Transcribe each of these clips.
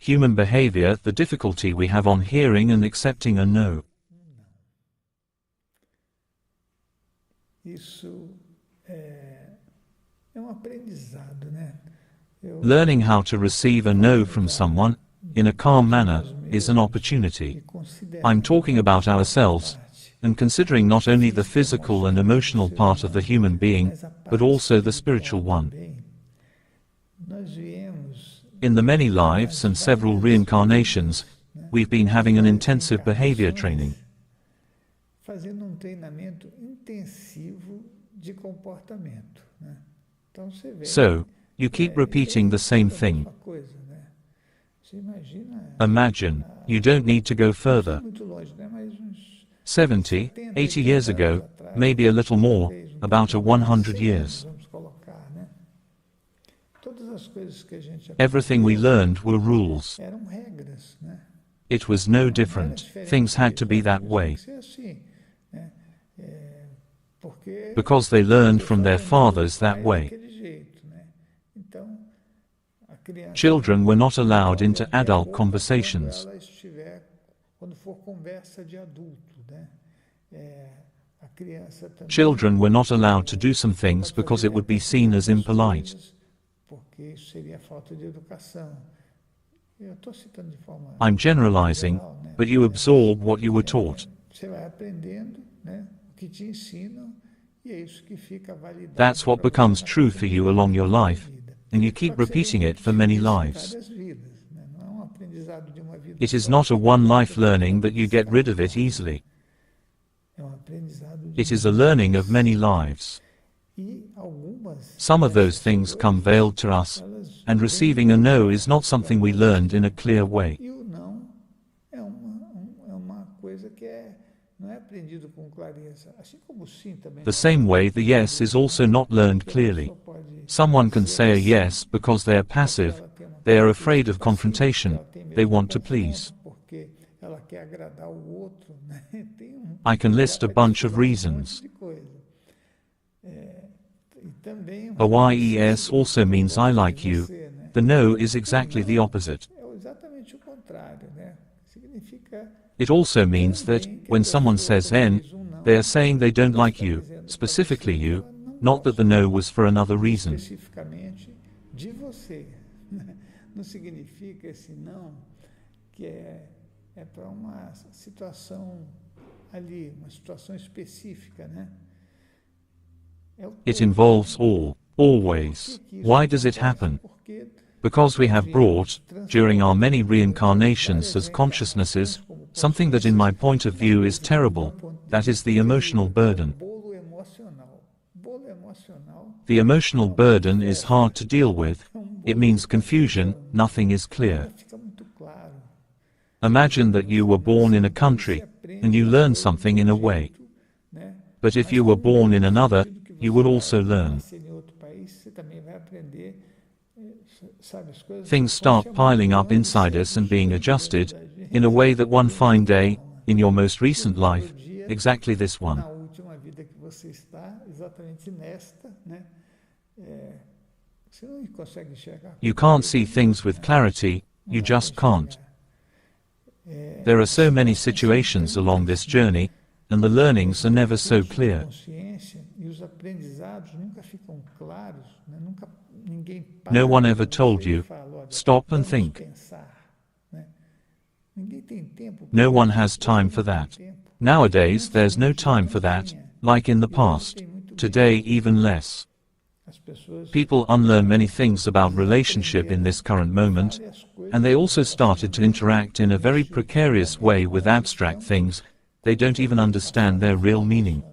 human behavior, the difficulty we have on hearing and accepting a no. Learning how to receive a no from someone, in a calm manner, is an opportunity. I'm talking about ourselves, and considering not only the physical and emotional part of the human being, but also the spiritual one. In the many lives and several reincarnations, we've been having an intensive behavior training. So, you keep repeating the same thing. Imagine, you don't need to go further. 70, 80 years ago, maybe a little more, about 100 years. Everything we learned were rules. It was no different. Things had to be that way. Because they learned from their fathers that way. Children were not allowed into adult conversations. Children were not allowed to do some things because it would be seen as impolite. I'm generalizing, but you absorb what you were taught. That's what becomes true for you along your life, and you keep repeating it for many lives. It is not a one-life learning that you get rid of it easily. It is a learning of many lives. Some of those things come veiled to us, and receiving a no is not something we learned in a clear way. The same way the yes is also not learned clearly. Someone can say a yes because they are passive, they are afraid of confrontation, they want to please. I can list a bunch of reasons. A yes also means I like you. The no is exactly the opposite. It also means that, when someone says N, they are saying they don't like you, specifically you, not that the no was for another reason. It involves all, always. Why does it happen? Because we have brought, during our many reincarnations as consciousnesses, something that in my point of view is terrible, that is the emotional burden. The emotional burden is hard to deal with, it means confusion, nothing is clear. Imagine that you were born in a country, and you learn something in a way. But if you were born in another, you would also learn. Things start piling up inside us and being adjusted, in a way that one fine day, in your most recent life, exactly this one. You can't see things with clarity, you just can't. There are so many situations along this journey, and the learnings are never so clear. No one ever told you, stop and think. No one has time for that. Nowadays there's no time for that, like in the past. Today even less. People unlearn many things about relationship in this current moment, and they also started to interact in a very precarious way with abstract things, they don't even understand their real meaning.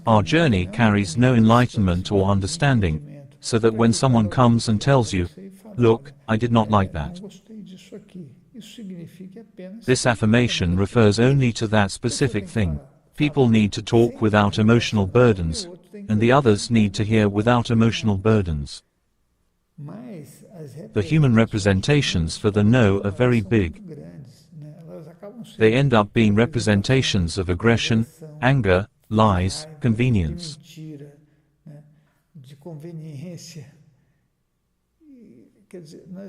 Our journey carries no enlightenment or understanding, so that when someone comes and tells you, look, I did not like that. This affirmation refers only to that specific thing. People need to talk without emotional burdens, and the others need to hear without emotional burdens. The human representations for the no are very big. they end up being representations of aggression, anger, lies, convenience.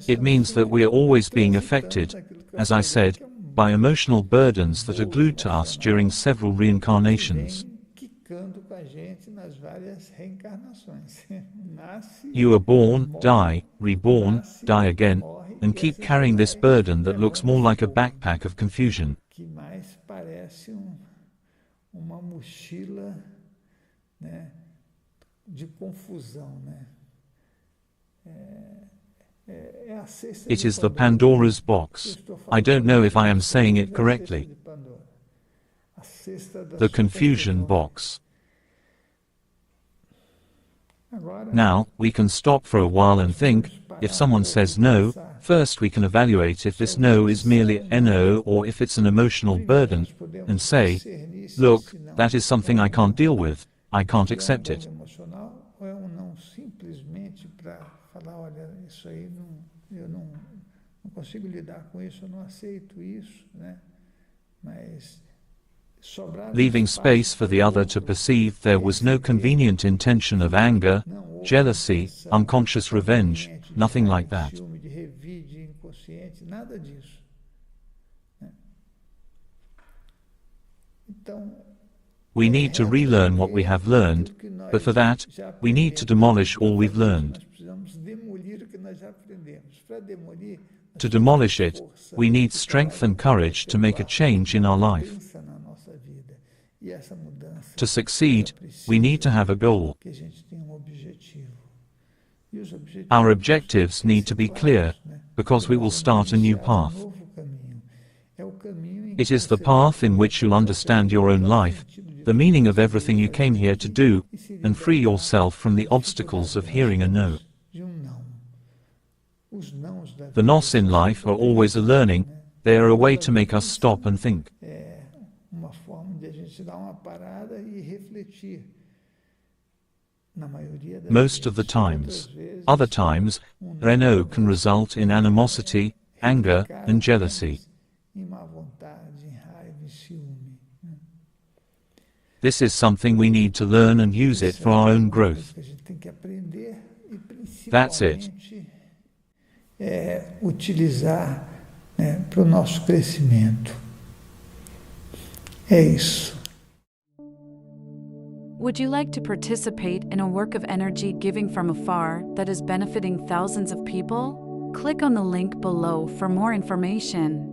It means that we are always being affected, as I said, by emotional burdens that are glued to us during several reincarnations. You are born, die, reborn, die again, and keep carrying this burden that looks more like a backpack of confusion. It is the Pandora's box. I don't know if I am saying it correctly. The confusion box. Now, we can stop for a while and think. If someone says no, first we can evaluate if this no is merely a no or if it's an emotional burden, and say, look, that is something I can't deal with, I can't accept it. Leaving space for the other to perceive there was no convenient intention of anger, jealousy, unconscious revenge, nothing like that. We need to relearn what we have learned, but for that, we need to demolish all we've learned. To demolish it, we need strength and courage to make a change in our life. To succeed, we need to have a goal. Our objectives need to be clear, because we will start a new path. It is the path in which you'll understand your own life, the meaning of everything you came here to do, and free yourself from the obstacles of hearing a no. The no's in life are always a learning, they are a way to make us stop and think. Most of the times. Other times, a no can result in animosity, anger, and jealousy. This is something we need to learn and use it for our own growth. That's it. Utilizar para o nosso crescimento. É isso. Would you like to participate in a work of energy giving from afar that is benefiting thousands of people? Click on the link below for more information.